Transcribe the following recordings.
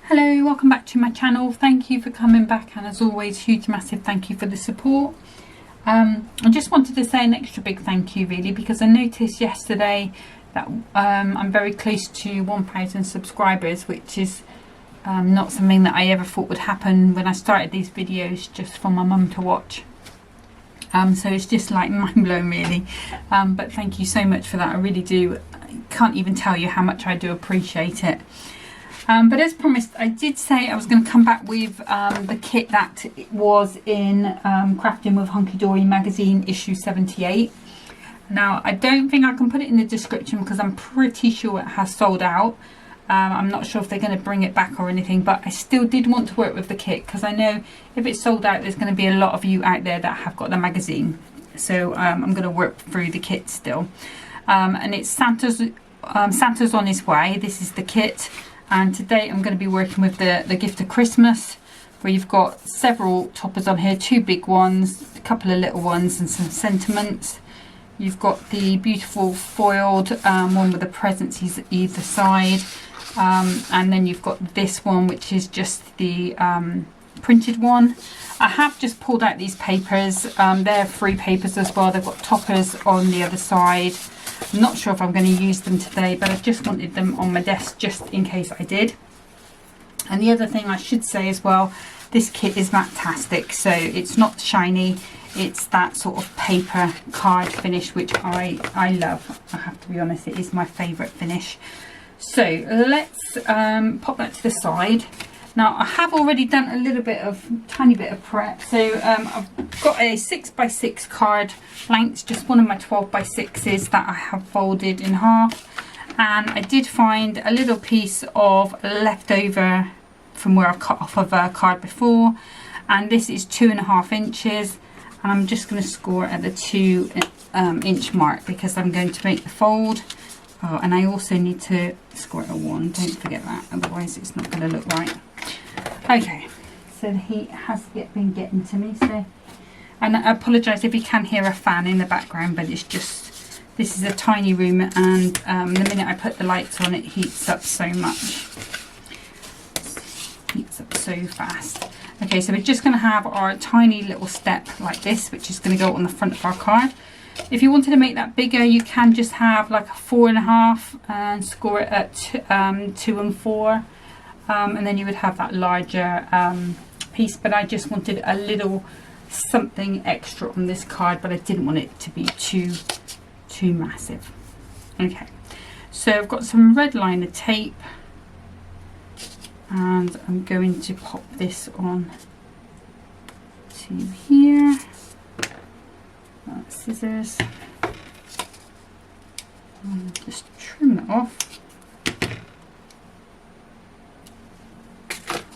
Hello, welcome back to my channel. Thank you for coming back, and as always, huge massive thank you for the support. I just wanted to say an extra big thank you really, because I noticed yesterday that I'm very close to 1,000 subscribers, which is not something that I ever thought would happen when I started these videos just for my mum to watch. So it's just like mind blowing really, but thank you so much for that. I really do, can't even tell you how much I do appreciate it. But as promised, I did say I was going to come back with the kit that was in Crafting with Hunkydory Magazine issue 78. Now, I don't think I can put it in the description because I'm pretty sure it has sold out. I'm not sure if they're going to bring it back or anything, but I still did want to work with the kit because I know if it's sold out, there's going to be a lot of you out there that have got the magazine. So I'm going to work through the kit still. And it's Santa's on his way. This is the kit. And today I'm going to be working with the gift of Christmas, where you've got several toppers on here, 2 big ones, a couple of little ones and some sentiments. You've got the beautiful foiled one with the presents either side, and then you've got this one which is just the printed one. I have just pulled out these papers. They're free papers as well. They've got toppers on the other side. I'm not sure if I'm going to use them today, but I just wanted them on my desk just in case I did. And the other thing I should say as well, this kit is fantastic. So it's not shiny, it's that sort of paper card finish, which I love. I have to be honest, it is my favourite finish. So let's pop that to the side. Now I have already done a little bit of, tiny bit of prep. So I've got a 6x6 card blanks, just one of my 12x6s that I have folded in half. And I did find a little piece of leftover from where I've cut off of a card before. And this is 2.5 inches. And I'm just going to score at the 2 inch mark because I'm going to make the fold. Oh, and I also need to score at a 1, don't forget that, otherwise it's not going to look right. Okay, so the heat has been getting to me, so, and I apologise if you can hear a fan in the background, but it's just, this is a tiny room, and the minute I put the lights on, it heats up so much. Heats up so fast. Okay, so we're just going to have our tiny little step like this, which is going to go on the front of our card. If you wanted to make that bigger, you can just have like a 4.5 and score it at 2 and 4, and then you would have that larger piece. But I just wanted a little something extra on this card, but I didn't want it to be too massive. Okay, so I've got some red liner tape, and I'm going to pop this on to here. Scissors, and just trim that off.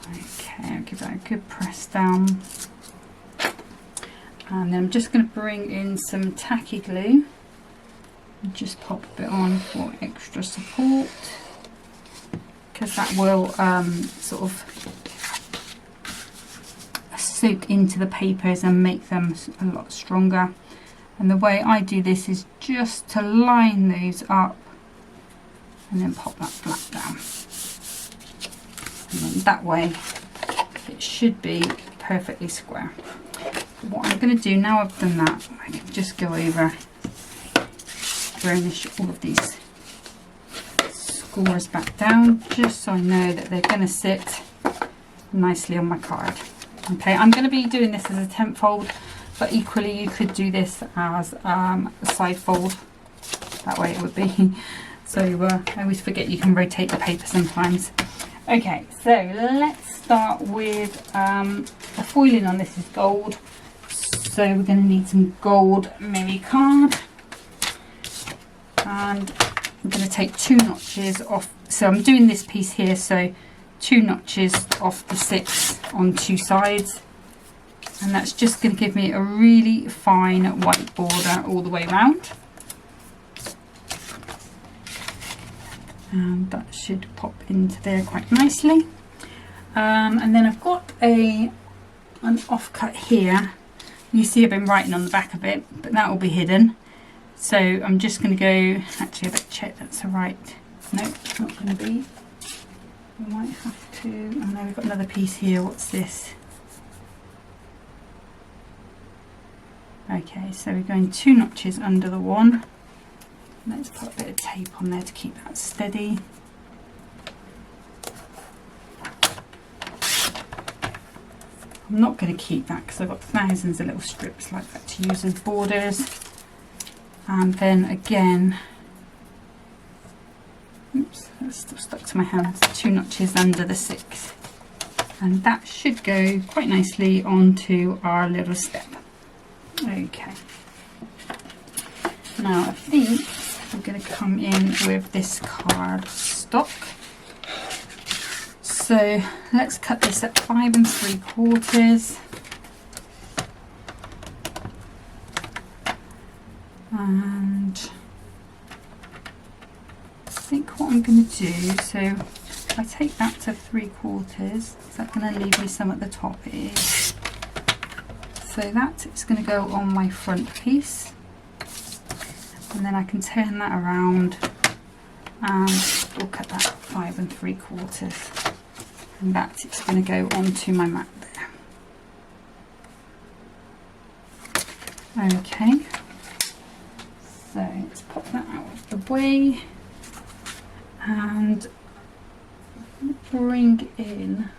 Okay, I'll give that a good press down, and then I'm just going to bring in some tacky glue and just pop a bit on for extra support, because that will sort of soak into the papers and make them a lot stronger. And the way I do this is just to line those up and then pop that flat down. And then that way it should be perfectly square. What I'm going to do now I've done that, I can just go over, burnish all of these scores back down, just so I know that they're going to sit nicely on my card. Okay, I'm going to be doing this as a tent fold, but equally you could do this as a side fold. That way it would be. So I always forget you can rotate the paper sometimes. Okay, so let's start with the foiling on this is gold. So we're going to need some gold Mary card. And I'm going to take 2 notches off. So I'm doing this piece here, so 2 notches off the 6 on 2 sides. And that's just going to give me a really fine white border all the way around. And that should pop into there quite nicely. And then I've got an offcut here. You see I've been writing on the back of it, but that will be hidden. So I'm just going to go, actually I better check that's the right, no, it's not going to be. We might have to, oh no, we've got another piece here. What's this? Okay, so we're going 2 notches under the one. Let's put a bit of tape on there to keep that steady. I'm not going to keep that because I've got thousands of little strips like that to use as borders. And then again, oops, that's still stuck to my hands, 2 notches under the 6. And that should go quite nicely onto our little step. Okay. Now I think I'm going to come in with this card stock. So let's cut this at 5 3/4. And I think what I'm going to do, so if I take that to 3/4, is that going to leave me some at the top? It is. So that is going to go on my front piece, and then I can turn that around and we'll cut that 5 3/4, and that is going to go onto my mat there. Okay, so let's pop that out of the way and bring in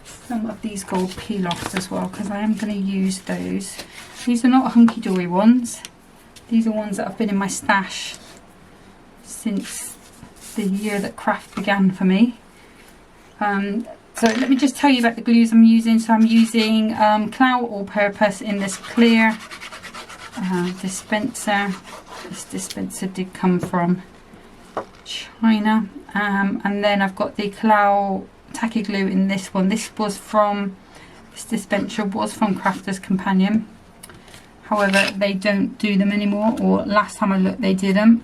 some of these gold peel-offs as well, because I am going to use those. These are not Hunkydory ones. These are ones that have been in my stash since the year that craft began for me. So let me just tell you about the glues I'm using. So I'm using Clow All Purpose in this clear dispenser. This dispenser did come from China. And then I've got the Clow tacky glue in this one. This dispenser was from Crafter's Companion. However, they don't do them anymore, or last time I looked they didn't.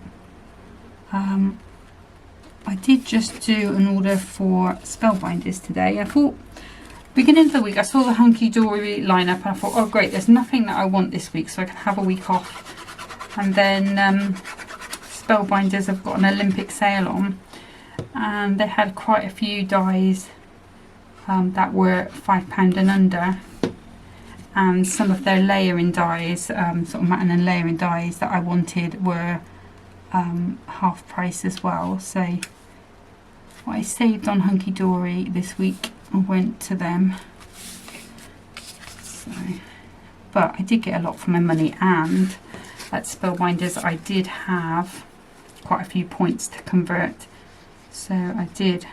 I did just do an order for spellbinders today. I thought, beginning of the week, I saw the Hunkydory lineup and I thought, oh great, there's nothing that I want this week, so I can have a week off. And then spellbinders have got an Olympic sale on, and they had quite a few dies that were £5 and under, and some of their layering dies, sort of matte and layering dies that I wanted were half price as well. So what I saved on Hunkydory this week went to them. So, but I did get a lot for my money, and at Spellbinders I did have quite a few points to convert, so I did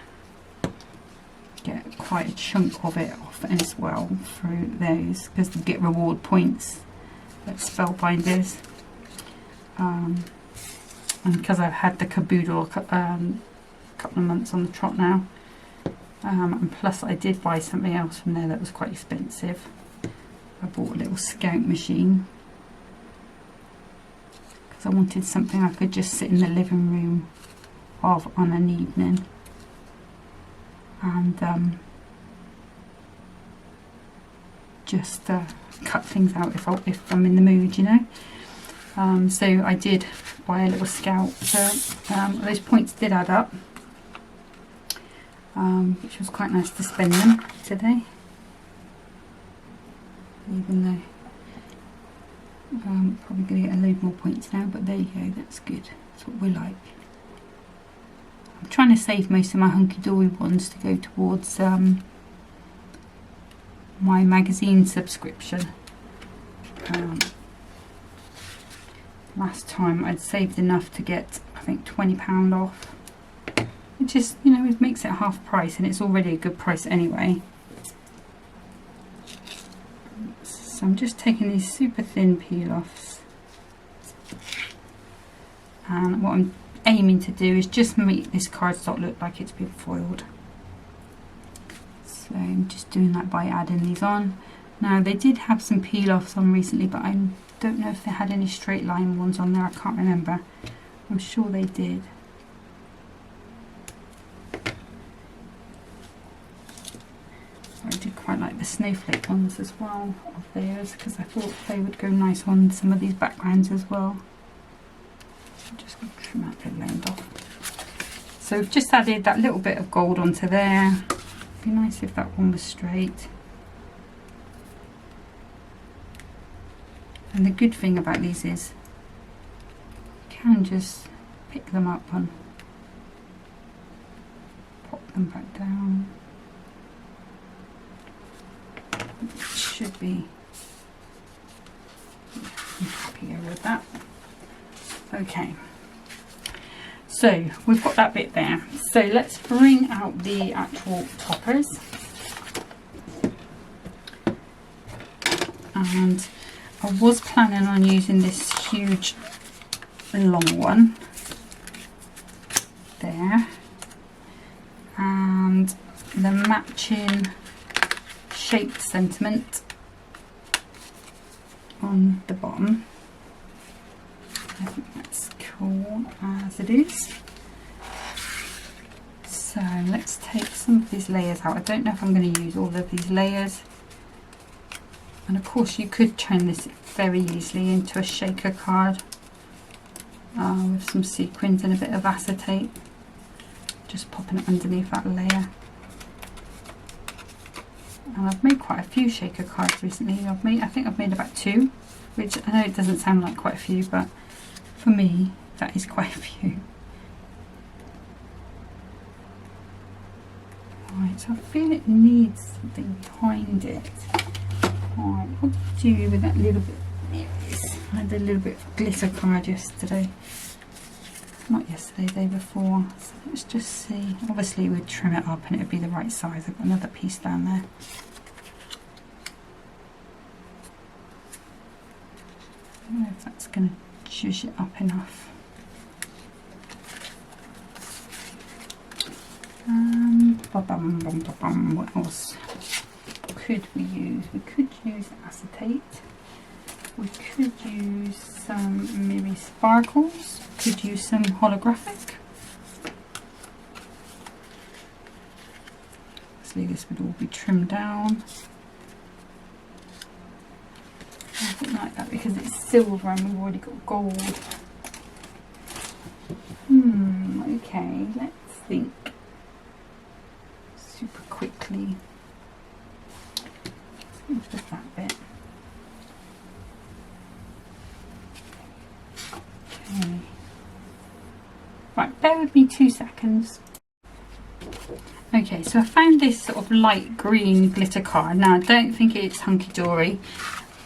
get quite a chunk of it off as well through those, because you get reward points at Spellbinders. And because I've had the caboodle couple of months on the trot now, and plus I did buy something else from there that was quite expensive. I bought a little scout machine because I wanted something I could just sit in the living room of on an evening and just cut things out if I'm in the mood, you know. So I did buy a little scout, so those points did add up, which was quite nice to spend them today, even though I'm probably going to get a load more points now, but there you go, that's good, that's what we like. I'm trying to save most of my Hunkydory ones to go towards my magazine subscription. Last time I'd saved enough to get, I think, £20 off, which is, you know, it makes it half price, and it's already a good price anyway. So I'm just taking these super thin peel-offs, and what I'm aiming to do is just make this cardstock look like it's been foiled. So I'm just doing that by adding these on. Now they did have some peel-offs on recently, but I don't know if they had any straight line ones on there, I can't remember. I'm sure they did. I did quite like the snowflake ones as well of theirs, because I thought they would go nice on some of these backgrounds as well. I'm just going to trim out the end off. So we've just added that little bit of gold onto there. It'd be nice if that one was straight. And the good thing about these is you can just pick them up and pop them back down. It should be, I'm happier with that. Okay, so we've got that bit there. So let's bring out the actual toppers. And I was planning on using this huge long one there, and the matching shaped sentiment on the bottom. I think that's cool as it is. So let's take some of these layers out. I don't know if I'm going to use all of these layers. And of course you could turn this very easily into a shaker card with some sequins and a bit of acetate. Just popping it underneath that layer. And I've made quite a few shaker cards recently. I think I've made about 2, which I know it doesn't sound like quite a few, but for me that is quite a few. Right, so I feel it needs something behind it. Right, what did you do with that little bit? There it is. I had a little bit of glitter card yesterday. Not yesterday, the day before. So let's just see. Obviously we'd trim it up and it would be the right size. I've got another piece down there. I don't know if that's going to juice it up enough. What else could we use? We could use acetate. We could use some maybe sparkles. Could use some holographic. Obviously this would all be trimmed down. I don't like that because it's silver and we've already got gold. Okay, let's think super quickly. Just that bit. Okay. Right, bear with me 2 seconds. Okay, so I found this sort of light green glitter card. Now I don't think it's Hunkydory.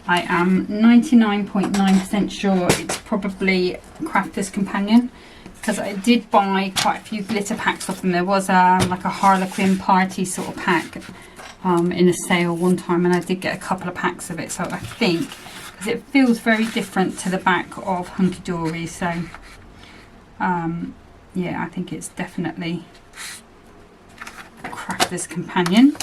I am 99.9% sure it's probably Crafter's Companion, because I did buy quite a few glitter packs off them. There was like a Harlequin party sort of pack in a sale one time, and I did get a couple of packs of it. So I think, because it feels very different to the back of Hunkydory, so yeah, I think it's definitely Crafter's Companion.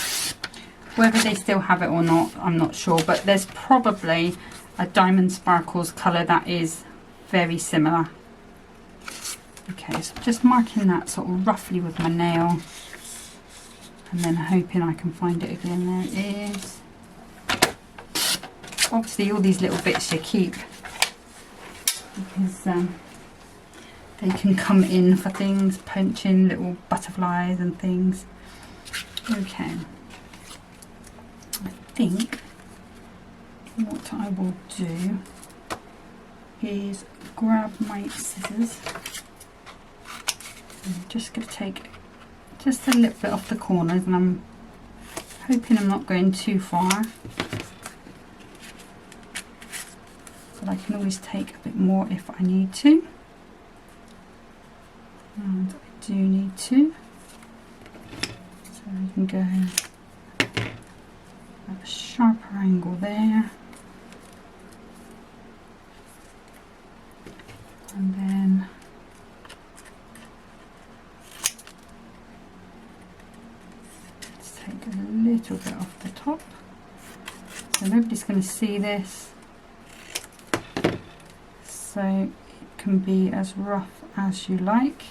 Whether they still have it or not, I'm not sure, but there's probably a Diamond Sparkles colour that is very similar. Okay, so just marking that sort of roughly with my nail, and then hoping I can find it again. There it is. Obviously all these little bits you keep, because they can come in for things, punching little butterflies and things. Okay, I think what I will do is grab my scissors. I'm just going to take just a little bit off the corners, and I'm hoping I'm not going too far, but I can always take a bit more if I need to, and I do need to, so I can go at a sharper angle there, and then let's take a little bit off the top, so nobody's going to see this, so it can be as rough as you like.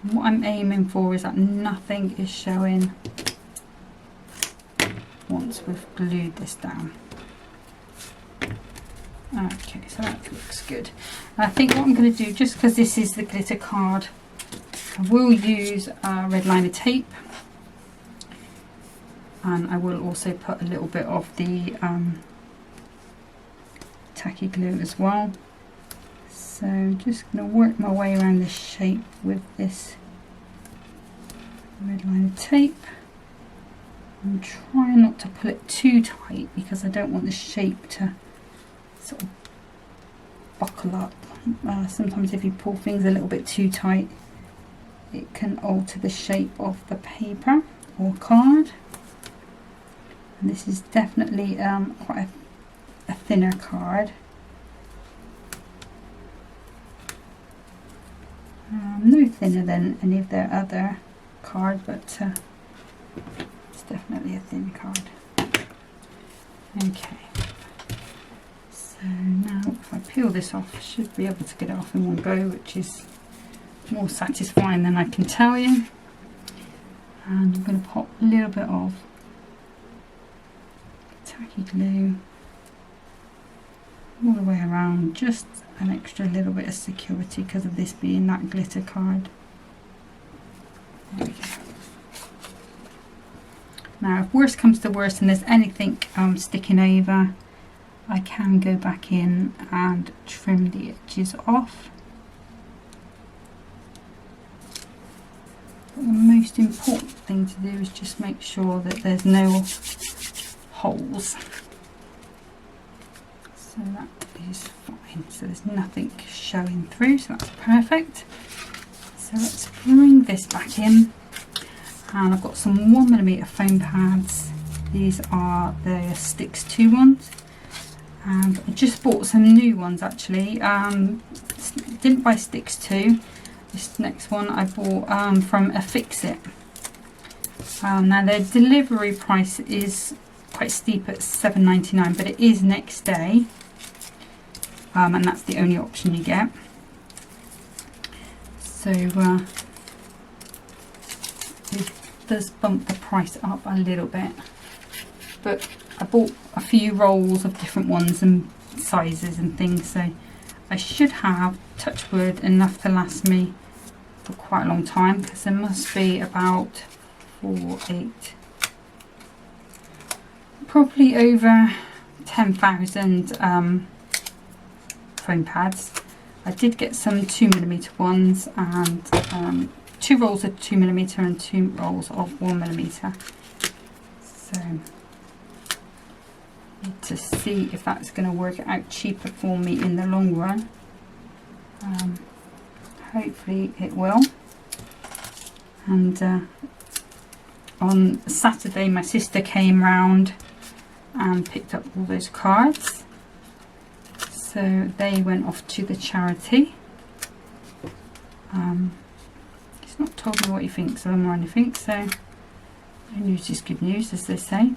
And what I'm aiming for is that nothing is showing once we've glued this down. Okay, so that looks good. And I think what I'm going to do, just because this is the glitter card I will use red liner tape, and I will also put a little bit of the tacky glue as well. So I'm just going to work my way around this shape with this red liner tape. I'm trying not to pull it too tight because I don't want the shape to sort of buckle up. Sometimes if you pull things a little bit too tight, it can alter the shape of the paper or card. And this is definitely quite a thinner card. No thinner than any of their other card, but it's definitely a thin card. Okay, so now if I peel this off, I should be able to get it off in one go, which is more satisfying than I can tell you. And I'm going to pop a little bit of tacky glue all the way around, just an extra little bit of security because of this being that glitter card. There we go. Now if worst comes to worst and there's anything sticking over, I can go back in and trim the edges off. But the most important thing to do is just make sure that there's no holes. So that is fine. So there's nothing showing through, so that's perfect. So let's bring this back in. And I've got some 1mm foam pads. These are the Sticks 2 ones. And I just bought some new ones actually. Didn't buy Sticks 2. This next one I bought from a Fix-It. Now their delivery price is quite steep at £7.99, but it is next day. And that's the only option you get. So it does bump the price up a little bit. But I bought a few rolls of different ones and sizes and things, so I should have, touch wood, enough to last me for quite a long time, because there must be about 4, 8, probably over 10,000 foam pads. I did get some 2mm ones and 2 rolls of 2mm and 2 rolls of 1mm. So need to see if that's going to work out cheaper for me in the long run. Hopefully it will. And on Saturday my sister came round and picked up all those cards. So they went off to the charity. He's not told me what he thinks of them or anything, so no news is good news, as they say.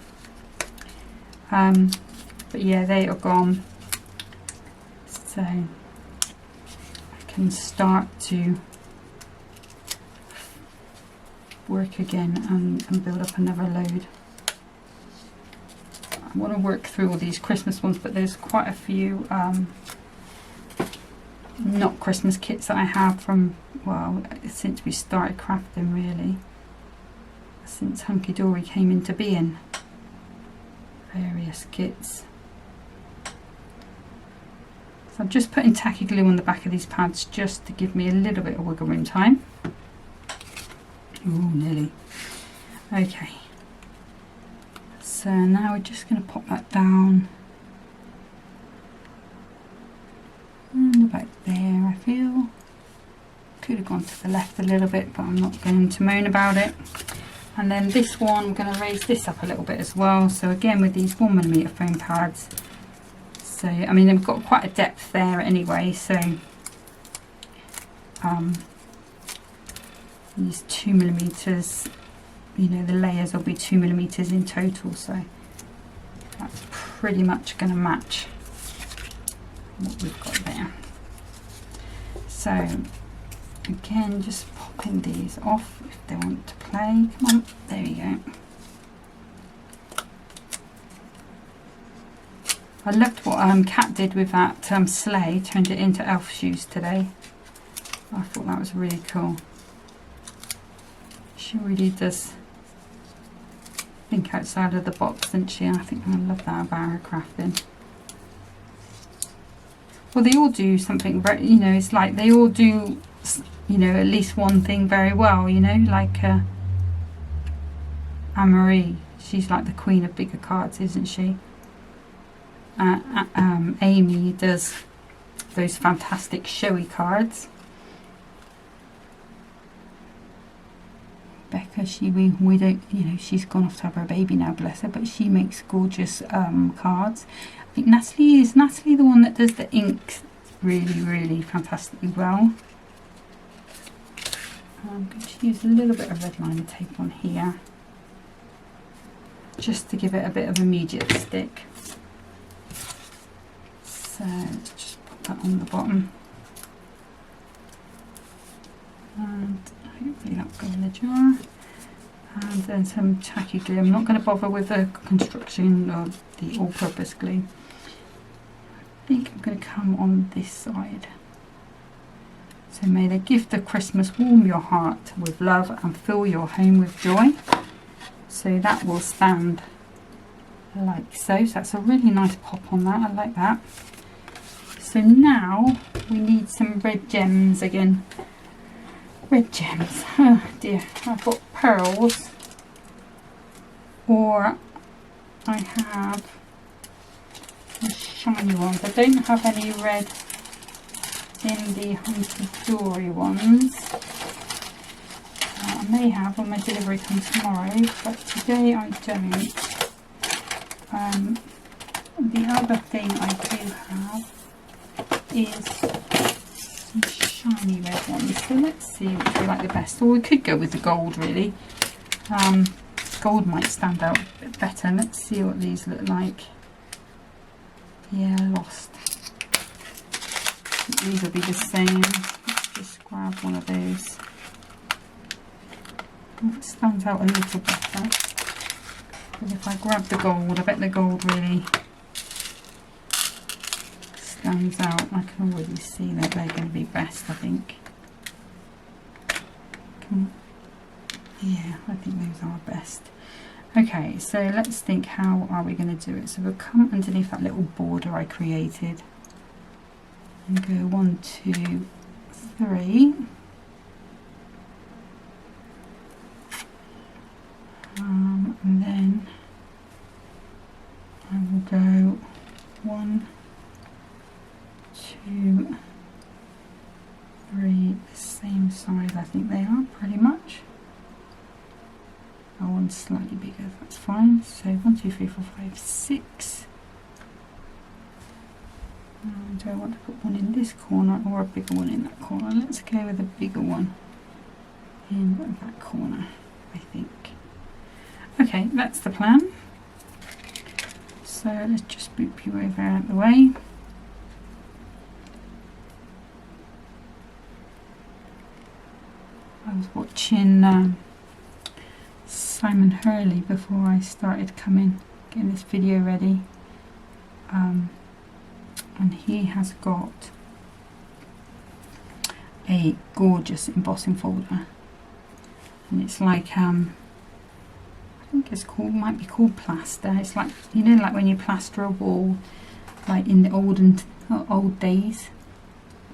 But yeah, they are gone. So I can start to work again and build up another load. I want to work through all these Christmas ones, but there's quite a few not Christmas kits that I have from, well, since we started crafting, really, since Hunkydory came into being. Various kits. So I'm just putting tacky glue on the back of these pads just to give me a little bit of wiggle room time. Ooh, nearly. Okay. So now we're just going to pop that down. And about there, I feel. Could have gone to the left a little bit, but I'm not going to moan about it. And then this one, I'm going to raise this up a little bit as well. So again, with these 1mm foam pads. So, I mean, they've got quite a depth there anyway. So, these 2mm, you know, the layers will be 2mm in total. So, that's pretty much going to match what we've got there. So, again, just popping these off if they want to play. Come on, there we go. I loved what Kat did with that sleigh, turned it into elf shoes today. I thought that was really cool. She really does think outside of the box, doesn't she? I think I love that about her crafting. Well, they all do something very, you know, it's like they all do, you know, at least one thing very well, you know, like Anne-Marie, she's like the queen of bigger cards, isn't she? Amy does those fantastic showy cards. Becca, we don't, you know, she's gone off to have her baby now, bless her, but she makes gorgeous cards. I think Natalie the one that does the ink really fantastically well. I'm going to use a little bit of red liner tape on here just to give it a bit of immediate stick. So let's just put that on the bottom, and hopefully that'll go in the jar. And then some tacky glue. I'm not going to bother with the construction or the all-purpose glue. I think I'm going to come on this side. So may the gift of Christmas warm your heart with love and fill your home with joy. So that will stand like so. So that's a really nice pop on that. I like that. So now we need some red gems again. Red gems. Oh dear. I've got pearls, or I have the shiny ones. I don't have any red in the Hunkydory ones. I may have when my delivery comes tomorrow, but today I don't. The other thing I do have is some shiny red ones. So let's see which we like the best. Or we could go with the gold, really. Gold might stand out a bit better. Let's see what these look like. Yeah, lost. These will be the same. Let's just grab one of those. It stands out a little better. But if I grab the gold, I bet the gold really stands out. I can already see that they're going to be best, I think. Yeah, I think those are best. Okay, so let's think, how are we going to do it? So we'll come underneath that little border I created and go 1, 2, 3. And then I will go 1, 2, 3, the same size I think they are pretty much. Oh, one's slightly bigger, that's fine. So 1, 2, 3, 4, 5, 6. Do I want to put one in this corner or a bigger one in that corner? Let's go with a bigger one in that corner, I think. Okay, that's the plan. So let's just boop you over out of the way. I was watching Simon Hurley before I started getting this video ready, and he has got a gorgeous embossing folder, and it's like I think it's called, might be called plaster. It's like, you know, like when you plaster a wall, like in the old days.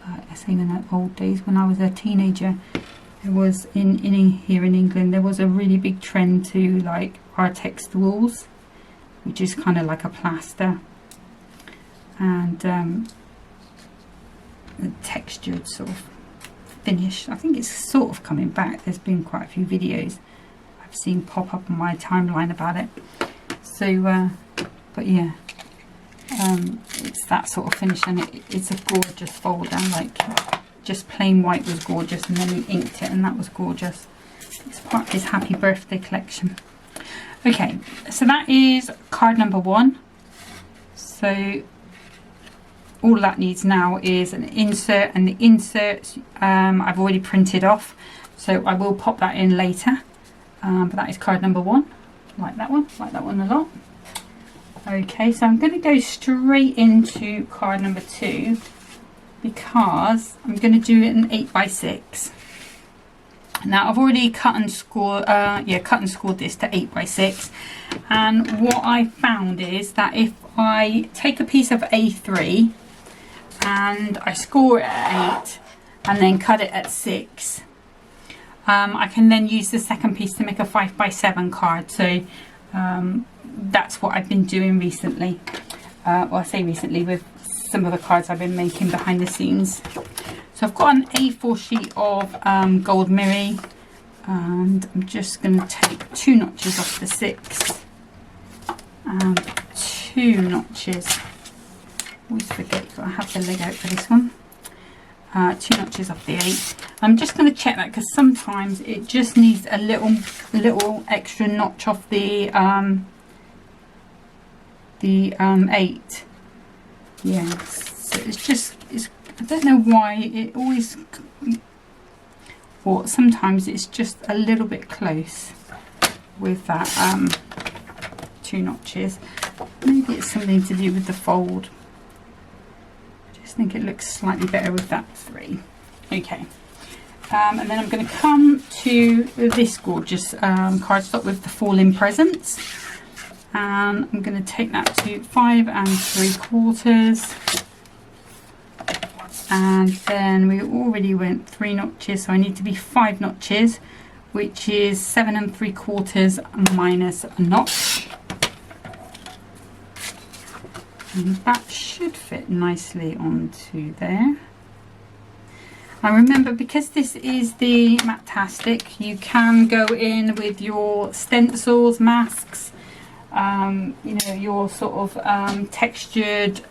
I say in the old days, when I was a teenager, there was here in England, there was a really big trend to like Artex walls, which is kind of like a plaster, and the textured sort of finish. I think it's sort of coming back. There's been quite a few videos I've seen pop up on my timeline about it. So, but yeah, it's that sort of finish, and it's a gorgeous folder. Like, just plain white was gorgeous, and then he inked it, and that was gorgeous. It's part of his happy birthday collection. Okay, so that is card number 1. So all that needs now is an insert, and the insert I've already printed off, so I will pop that in later. But that is card number 1. Like that one a lot. Okay, so I'm going to go straight into card number 2, because I'm going to do it in 8x6. Now I've already cut and scored this to 8 by 6, and what I found is that if I take a piece of A3 and I score it at 8 and then cut it at 6, I can then use the second piece to make a 5 by 7 card. So that's what I've been doing recently. Well, I say recently, with some of the cards I've been making behind the scenes. So I've got an A4 sheet of gold mirror, and I'm just going to take 2 notches off the 6 and 2 notches. Always forget you've got to have the leg out for this one. 2 notches off the 8. I'm just going to check that because sometimes it just needs a little extra notch off the 8. Yeah, so it's I don't know why it always, or sometimes it's just a little bit close with that 2 notches. Maybe it's something to do with the fold. I just think it looks slightly better with that 3. Okay, and then I'm going to come to this gorgeous cardstock with the Falling Presents, and I'm going to take that to 5 3/4. And then we already went 3 notches, so I need to be 5 notches, which is 7 3/4 minus a notch, and that should fit nicely onto there. And remember, because this is the Matastic, you can go in with your stencils, masks, you know, your sort of textured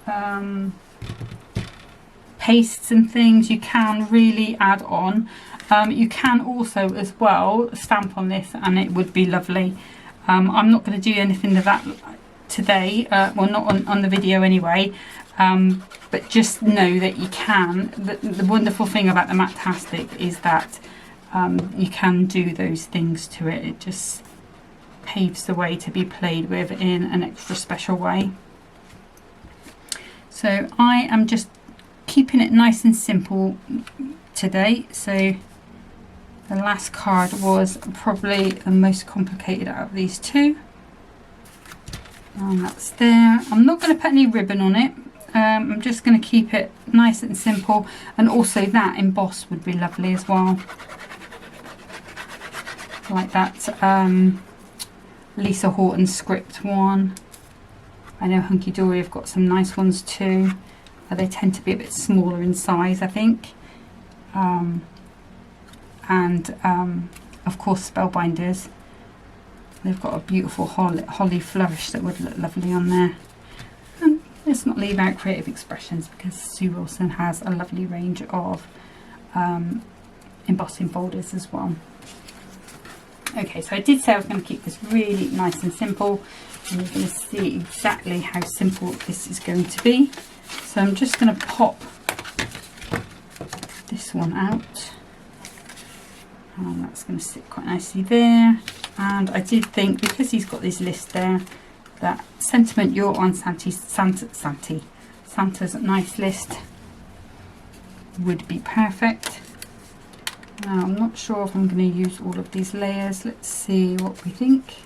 pastes and things. You can really add on. You can also as well stamp on this, and it would be lovely. I'm not going to do anything of that today, well, not on the video anyway, but just know that you can. The wonderful thing about the Matastic is that you can do those things to it. It just paves the way to be played with in an extra special way. So I am just keeping it nice and simple today. So the last card was probably the most complicated out of these 2, and that's there. I'm not going to put any ribbon on it. I'm just going to keep it nice and simple, and also that emboss would be lovely as well, like that Lisa Horton script one. I know Hunkydory have got some nice ones too. They tend to be a bit smaller in size, I think. And of course Spellbinders. They've got a beautiful holly flourish that would look lovely on there. And let's not leave out Creative Expressions, because Sue Wilson has a lovely range of embossing folders as well. Okay, so I did say I was going to keep this really nice and simple, and you're going to see exactly how simple this is going to be. So I'm just going to pop this one out, and that's going to sit quite nicely there. And I did think, because he's got this list there, that Sentiment You're on Santa's nice list would be perfect. Now I'm not sure if I'm going to use all of these layers. Let's see what we think.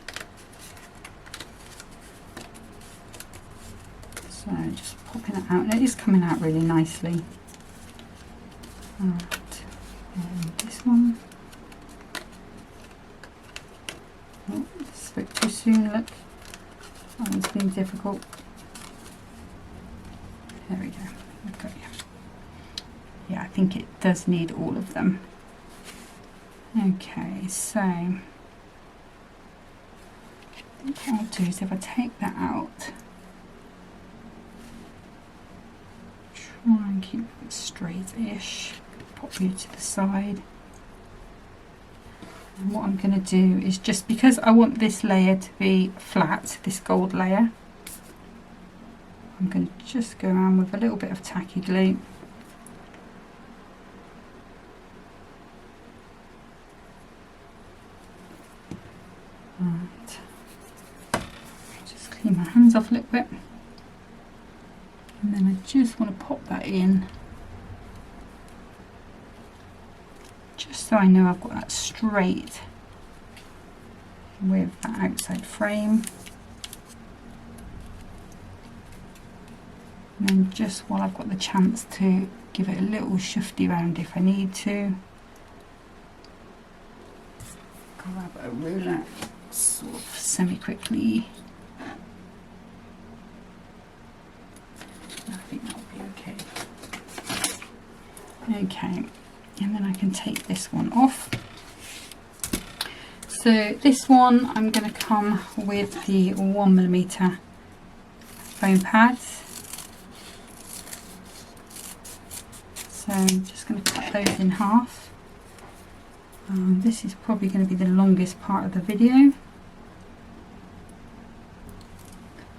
So just popping it out, and it is coming out really nicely. Right. And this one. Oh, spoke too soon, look. That one's been difficult. There we go. Okay. Yeah, I think it does need all of them. Okay, so I think what I'll do is, if I take that out, try and keep it straight-ish, pop you to the side. And what I'm going to do is, just because I want this layer to be flat, this gold layer, I'm going to just go around with a little bit of tacky glue. Right. Just clean my hands off a little bit. And then I just want to pop that in just so I know I've got that straight with that outside frame. And then just while I've got the chance to give it a little shifty round if I need to, grab a ruler sort of semi-quickly. I think that'll be okay. Okay, and then I can take this one off. So this one I'm going to come with the 1mm foam pads. So I'm just going to cut those in half. This is probably going to be the longest part of the video.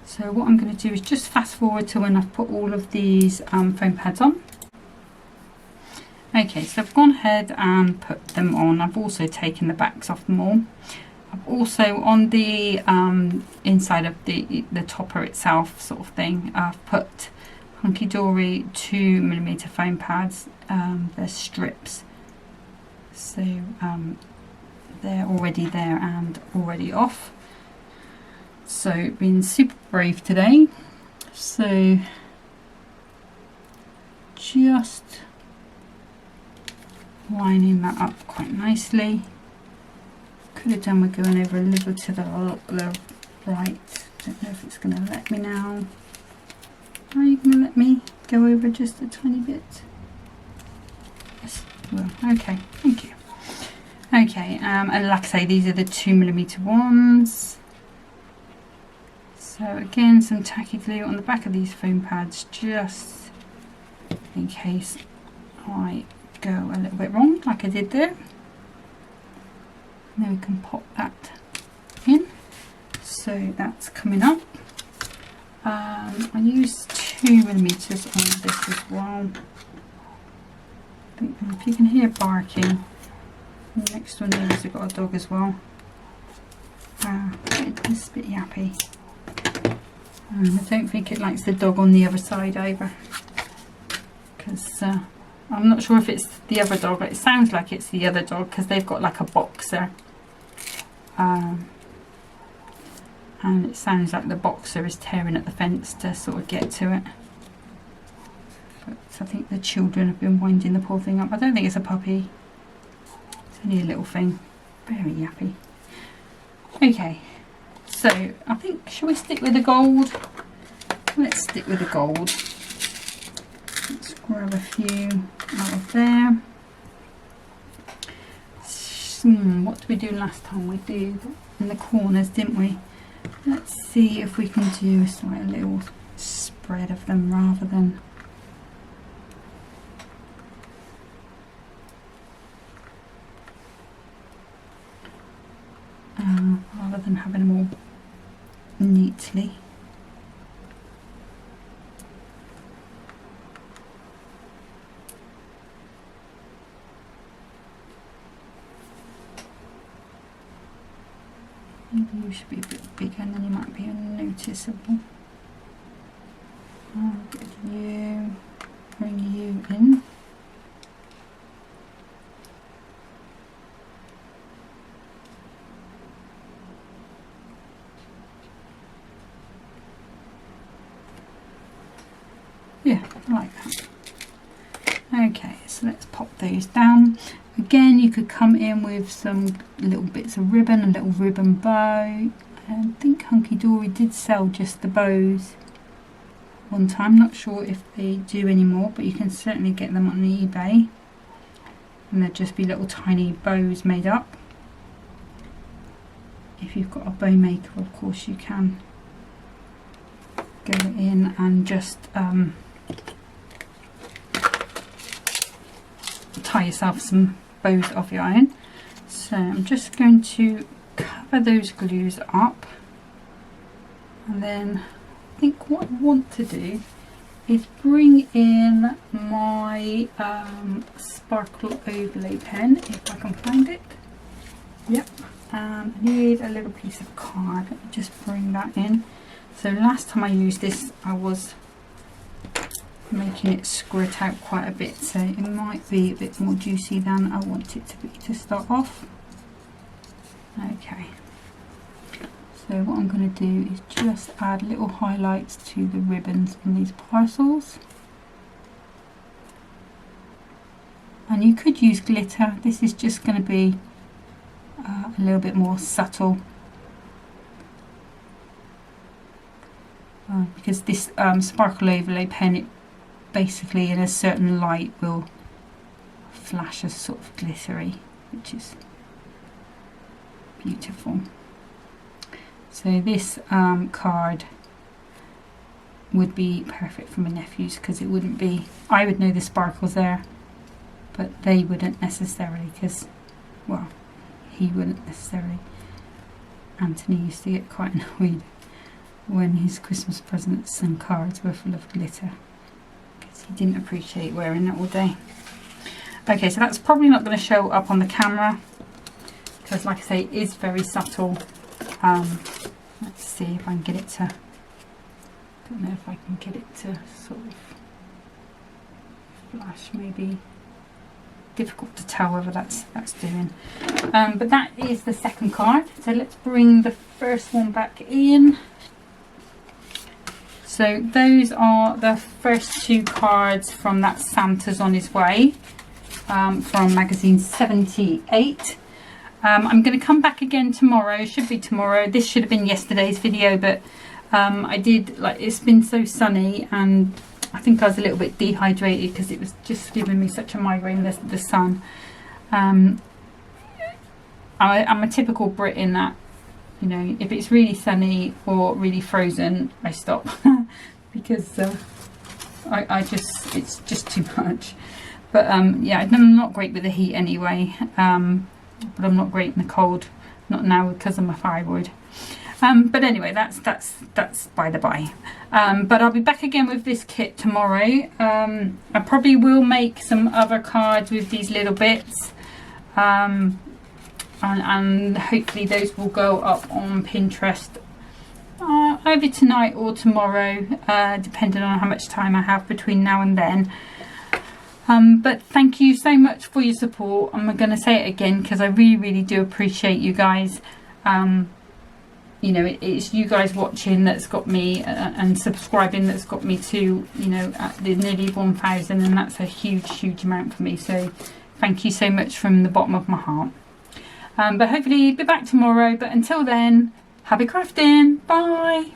So what I'm going to do is just fast forward to when I've put all of these foam pads on. Okay, so I've gone ahead and put them on. I've also taken the backs off them all. I've also on the inside of the topper itself sort of thing, I've put Hunkydory 2mm foam pads. They're strips, so they're already there and already off. So been super brave today, so just lining that up quite nicely. Could have done with going over a little to the right. Don't know if it's going to let me now. Are you going to let me go over just a tiny bit? Yes, well, okay, thank you. Okay, and like I say, these are the 2mm ones. So again, some tacky glue on the back of these foam pads, just in case I go a little bit wrong, like I did there. And then we can pop that in. So that's coming up. I used 2mm on this as well. If you can hear barking, the next door neighbours have got a dog as well. It's a bit yappy. I don't think it likes the dog on the other side either, because I'm not sure if it's the other dog, but it sounds like it's the other dog because they've got like a boxer, and it sounds like the boxer is tearing at the fence to sort of get to it. But I think the children have been winding the poor thing up. I don't think it's a puppy, it's only a little thing. Very yappy. Okay, so I think, shall we stick with the gold? Let's stick with the gold. Let's grab a few out of there. What did we do last time? We did in the corners, didn't we? Let's see if we can do a little spread of them rather than having them all neatly. Maybe you should be a bit bigger and then you might be unnoticeable. I'll get you, bring you in. Yeah, I like that. Okay, so let's pop those down. Again, you could come in with some little bits of ribbon, a little ribbon bow. I think Hunkydory did sell just the bows one time. Not sure if they do anymore, but you can certainly get them on eBay. And they'll just be little tiny bows made up. If you've got a bow maker, of course, you can go in and just tie yourself some bows off your own. So I'm just going to cover those glues up, and then I think what I want to do is bring in my sparkle overlay pen, if I can find it. Yep, I need a little piece of card. Let me just bring that in. So last time I used this, I was making it squirt out quite a bit, so it might be a bit more juicy than I want it to be to start off. Okay, so what I'm going to do is just add little highlights to the ribbons on these parcels. And you could use glitter. This is just going to be a little bit more subtle, because this sparkle overlay pen, it basically in a certain light will flash as sort of glittery, which is beautiful. So this card would be perfect for my nephews, because it wouldn't be, I would know the sparkles there, but they wouldn't necessarily, because, well, he wouldn't necessarily. Anthony used to get quite annoyed when his Christmas presents and cards were full of glitter, because he didn't appreciate wearing it all day. Okay, so that's probably not going to show up on the camera, because like I say, it is very subtle. Let's see if I can get it to, I don't know if I can get it to sort of flash, maybe. Difficult to tell whether that's doing. But that is the second card. So let's bring the first one back in. So those are the first two cards from that Santa's on his way, from magazine 78. I'm going to come back again tomorrow. Should be tomorrow. This should have been yesterday's video, but I did, like, it's been so sunny, and I think I was a little bit dehydrated because it was just giving me such a migraine, the sun. I'm a typical Brit in that, you know, if it's really sunny or really frozen, I stop because I just, it's just too much. But yeah, I'm not great with the heat anyway, but I'm not great in the cold, not now because of my thyroid. But anyway, that's by the by. But I'll be back again with this kit tomorrow. I probably will make some other cards with these little bits, and hopefully those will go up on Pinterest either tonight or tomorrow, depending on how much time I have between now and then. But thank you so much for your support. I'm going to say it again because I really do appreciate you guys. You know, it's you guys watching that's got me, and subscribing that's got me to, you know, at the nearly 1,000, and that's a huge amount for me. So thank you so much from the bottom of my heart. But hopefully be back tomorrow. But until then, happy crafting. Bye.